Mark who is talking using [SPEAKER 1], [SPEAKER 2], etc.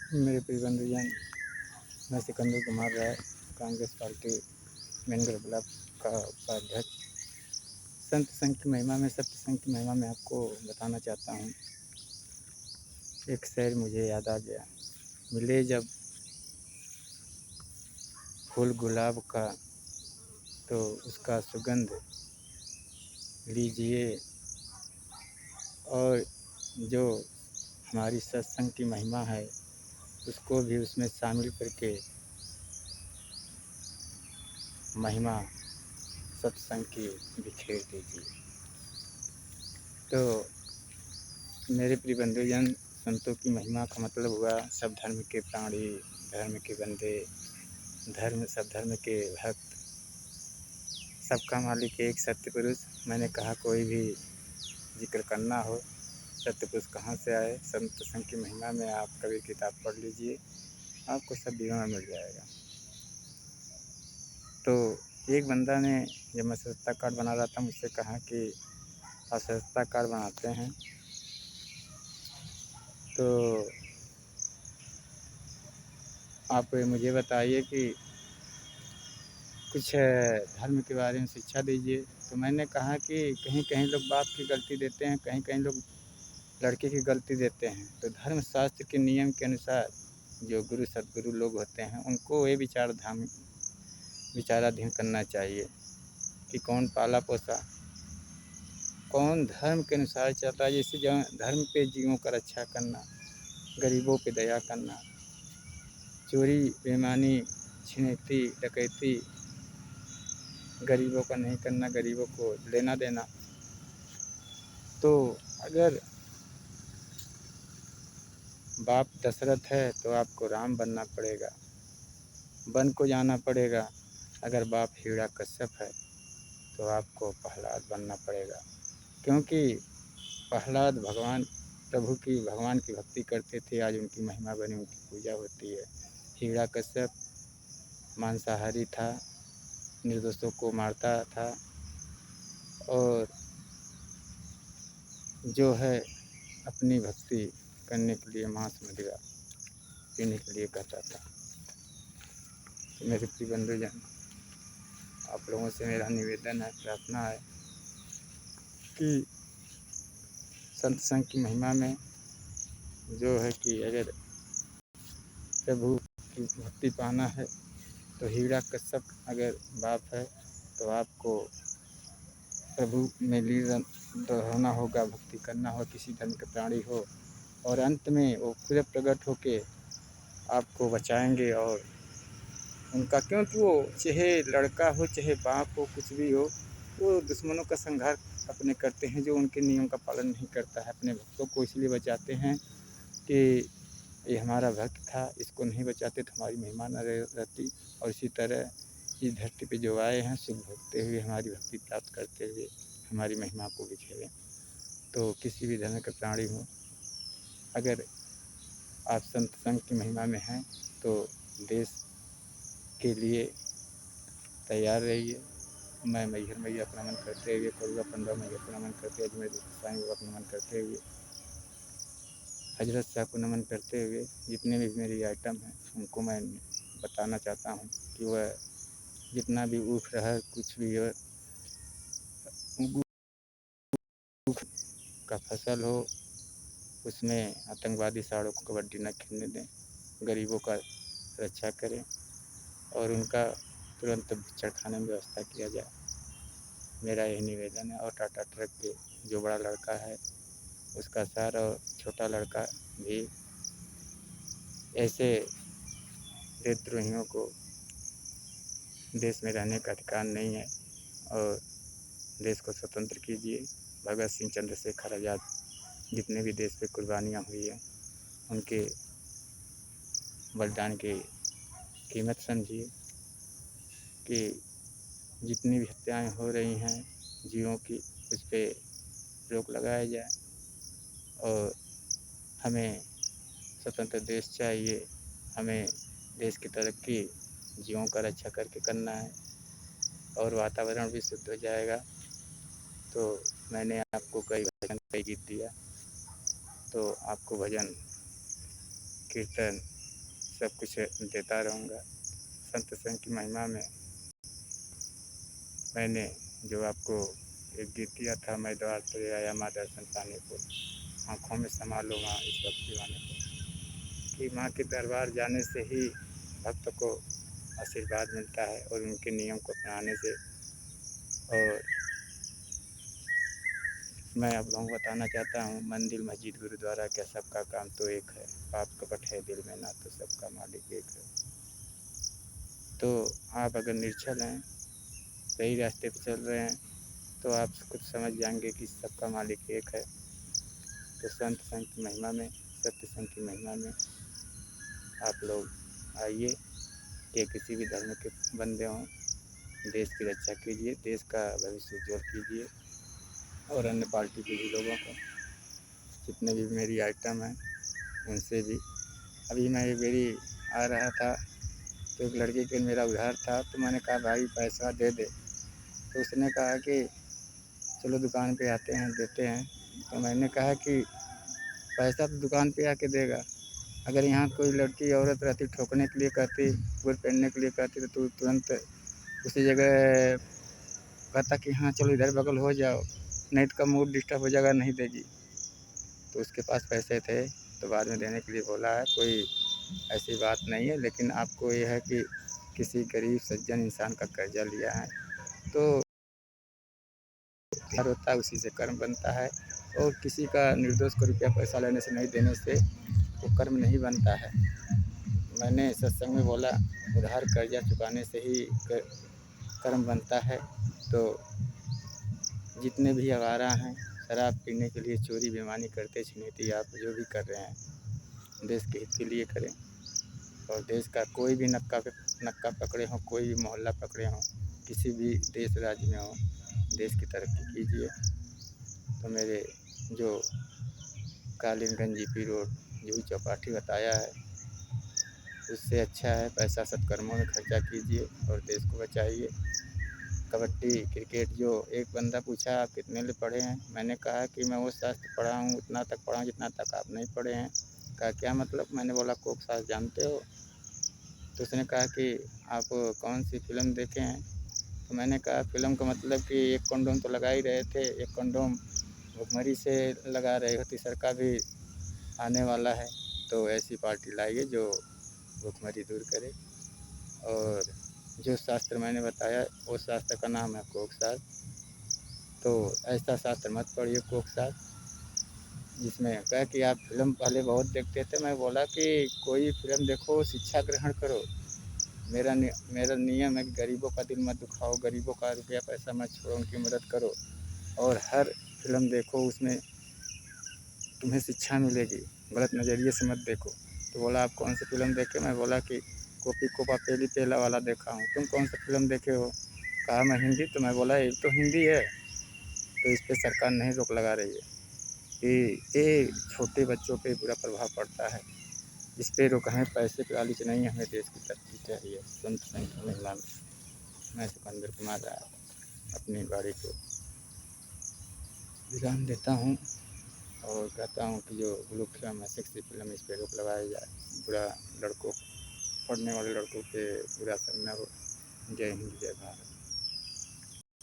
[SPEAKER 1] मेरे प्रिय बंधुजन, मैं सिकंदर कुमार राय, कांग्रेस पार्टी मैनगढ़ ब्लॉक का उपाध्यक्ष। संत संघ की महिमा में, सत्य संघ की महिमा में आपको बताना चाहता हूँ। एक शेर मुझे याद आ गया। मिले जब फूल गुलाब का तो उसका सुगंध लीजिए, और जो हमारी सत्संग की महिमा है उसको भी उसमें शामिल करके महिमा सत्संग की बिखेर दीजिए। तो मेरे प्रिय बंधुजन, संतों की महिमा का मतलब हुआ सब धर्म के प्राणी, धर्म के बंदे, सब धर्म के भक्त, सबका मालिक एक सत्य पुरुष। मैंने कहा कोई भी जिक्र करना हो, सत्य पुरुष कहाँ से आए। संत संघ की महिमा में आप कभी किताब पढ़ लीजिए, आपको सब विवरण मिल जाएगा। तो एक बंदा ने, जब मैं सदस्यता कार्ड बना रहा था, मुझसे कहा कि आप सदस्यता कार्ड बनाते हैं तो आप मुझे बताइए कि कुछ धर्म के बारे में शिक्षा दीजिए। तो मैंने कहा कि कहीं कहीं लोग बाप की गलती देते हैं, कहीं कहीं लोग लड़के की गलती देते हैं। तो धर्म शास्त्र के नियम के अनुसार जो गुरु सद्गुरु लोग होते हैं उनको ये विचाराधीन करना चाहिए कि कौन पाला पोसा, कौन धर्म के अनुसार चल रहा है। जैसे धर्म पे जीवों का रक्षा करना, गरीबों पे दया करना, चोरी बेईमानी छिनैती डकैती गरीबों का नहीं करना, गरीबों को लेना देना। तो अगर बाप दशरथ है तो आपको राम बनना पड़ेगा, वन को जाना पड़ेगा। अगर बाप हिरण्यकश्यप है तो आपको प्रहलाद बनना पड़ेगा, क्योंकि प्रहलाद भगवान की भक्ति करते थे। आज उनकी महिमा बनी, उनकी पूजा होती है। हिरण्यकश्यप मांसाहारी था, निर्दोषों को मारता था, और जो है अपनी भक्ति करने के लिए मांस मदिरा पीने के लिए कहता था। तो मेरे प्रिय बंधुजन, आप लोगों से मेरा निवेदन है, प्रार्थना है कि संत संघ की महिमा में जो है कि अगर प्रभु की भक्ति पाना है तो हिरण्यकश्यप अगर बाप है तो आपको प्रभु में लीन रहना होगा, भक्ति करना हो, किसी धर्म के प्राणी हो, और अंत में वो खुद प्रकट होके आपको बचाएंगे। और उनका, क्योंकि वो चाहे लड़का हो चाहे बाप हो, कुछ भी हो, वो दुश्मनों का संहार अपने करते हैं। जो उनके नियम का पालन नहीं करता है, अपने भक्तों को इसलिए बचाते हैं कि ये हमारा भक्त था, इसको नहीं बचाते तो हमारी महिमा न रहती। और इसी तरह इस धरती पे जो आए हैं सुख भोगते हुए, हमारी भक्ति प्राप्त करते हुए हमारी महिमा को बिखेरें। तो किसी भी धर्म के प्राणी हो, अगर आप संत संघ की महिमा में हैं तो देश के लिए तैयार रहिए। मैं मैहर मैया को नमन करते हुए, करुआ पंडा मैया को नमन करते हुए, अजमेर साईं बाबा को नमन करते हुए, हजरत शाह को नमन करते हुए, जितने भी मेरी आइटम हैं उनको मैं बताना चाहता हूँ कि वह जितना भी ऊख रहा कुछ भी हो, का फसल हो, उसमें आतंकवादी साड़ों को कबड्डी न खेलने दें, गरीबों का रक्षा करें और उनका तुरंत भिक्षण खाने में व्यवस्था किया जाए। मेरा यही निवेदन है। और टाटा ट्रक के जो बड़ा लड़का है उसका सर, और छोटा लड़का भी, ऐसे देशद्रोहियों को देश में रहने का अधिकार नहीं है, और देश को स्वतंत्र कीजिए। भगत सिंह, चंद्रशेखर आज़ाद, जितने भी देश पे कुर्बानियाँ हुई हैं उनके बलिदान की कीमत समझिए कि जितनी भी हत्याएँ हो रही हैं जीवों की, उस पर रोक लगाया जाए। और हमें स्वतंत्र देश चाहिए, हमें देश की तरक्की जीवों का रक्षा करके करना है, और वातावरण भी शुद्ध हो जाएगा। तो मैंने आपको कई भजन, कई गीत दिया, तो आपको भजन कीर्तन सब कुछ देता रहूँगा। संत संग की महिमा में मैंने जो आपको एक गीत दिया था, मैं द्वार पर आया माँ दर्शन पाने को, आँखों में समा लो माँ इस भक्ति वाने को, कि माँ के दरबार जाने से ही भक्त को आशीर्वाद मिलता है और उनके नियम को अपनाने से। और मैं आप लोगों को बताना चाहता हूँ, मंदिर मस्जिद गुरुद्वारा क्या सबका काम तो एक है, पाप कपट है दिल में ना तो सबका मालिक एक है। तो आप अगर निर्छल हैं, सही रास्ते पर चल रहे हैं, तो आप कुछ समझ जाएंगे कि सबका मालिक एक है। तो संत संग की महिमा में, सत्य संग की महिमा में आप लोग आइए, कि किसी भी धर्म के बंदे हों, देश की रक्षा कीजिए, देश का भविष्य उज्ज्वल कीजिए। और अन्य पार्टी के भी लोगों को, जितने भी मेरी आइटम हैं उनसे भी। अभी मैं मेरी आ रहा था तो एक लड़के के मेरा उधार था, तो मैंने कहा भाई पैसा दे दे, तो उसने कहा कि चलो दुकान पे आते हैं देते हैं। तो मैंने कहा कि पैसा तो दुकान पे आके देगा, अगर यहाँ कोई लड़की औरत रहती ठोकने के लिए कहती, फूल पहनने के लिए कहती, तो तू तुरंत उसी जगह कहता कि हाँ चलो इधर बगल हो जाओ, नहीं तो का मूड डिस्टर्ब हो जाएगा, नहीं देगी। तो उसके पास पैसे थे तो बाद में देने के लिए बोला है, कोई ऐसी बात नहीं है। लेकिन आपको ये है कि किसी गरीब सज्जन इंसान का कर्जा लिया है तो प्यार होता है, उसी से कर्म बनता है। और किसी का निर्दोष को रुपया पैसा लेने से, नहीं देने से वो कर्म नहीं बनता है। मैंने सत्संग में बोला, उधार कर्जा चुकाने से ही कर्म बनता है। तो जितने भी आवारा हैं, शराब पीने के लिए चोरी बेईमानी करते छिनैती, आप जो भी कर रहे हैं देश के हित के लिए करें। और देश का कोई भी नक्का पकड़े हों, कोई भी मोहल्ला पकड़े हों, किसी भी देश राज्य में हो, देश की तरक्की कीजिए। तो मेरे जो कालीनगंज जीपी रोड जूही चौपाटी बताया है, उससे अच्छा है पैसा सत्कर्मों में खर्चा कीजिए और देश को बचाइए। कबड्डी क्रिकेट, जो एक बंदा पूछा आप कितने ले पढ़े हैं, मैंने कहा कि मैं वो शास्त्र पढ़ा हूँ, उतना तक पढ़ा हूँ जितना तक आप नहीं पढ़े हैं। कहा क्या मतलब, मैंने बोला कोक शास्त्र जानते हो। तो उसने कहा कि आप कौन सी फ़िल्म देखे हैं। तो मैंने कहा फ़िल्म का मतलब कि एक कंडोम तो लगा ही रहे थे, एक कंडोम भुखमरी से लगा रहे हो, तीसरा भी आने वाला है। तो ऐसी पार्टी लाइए जो भुखमरी दूर करे। और जो शास्त्र मैंने बताया वो शास्त्र का नाम है कोक शास्त्र। तो ऐसा शास्त्र मत पढ़िए कोक शास्त्र जिसमें कहा कि आप फिल्म पहले बहुत देखते थे। मैं बोला कि कोई फिल्म देखो, शिक्षा ग्रहण करो। मेरा नियम है कि गरीबों का दिल मत दुखाओ, गरीबों का रुपया पैसा मत छोड़ो, उनकी मदद करो। और हर फिल्म देखो, उसमें तुम्हें शिक्षा मिलेगी, गलत नज़रिए से मत देखो। तो बोला आप कौन सी फिल्म देखे, मैं बोला कि कॉपी कोपा पेली पेला वाला देखा हूँ। तुम कौन सा फिल्म देखे हो, कहा मैं हिंदी। तो मैं बोला ये तो हिंदी है। तो इस पर सरकार नहीं रोक लगा रही है कि ये छोटे बच्चों पे बुरा प्रभाव पड़ता है, इस पर रोक। हमें पैसे की लालच नहीं है, हमें देश की तरक्की चाहिए। संत संघ की महिमा में मैं सिकंदर कुमार राय अपनी गाड़ी को विराम देता हूँ और कहता हूँ कि जो ब्लू फिल्म है, सेक्सी फिल्म, इस पर रोक लगाई जाए। बुरा लड़कों, पढ़ने वाले लड़कों पे बुरा असर न हो। जय हिंद जय भारत।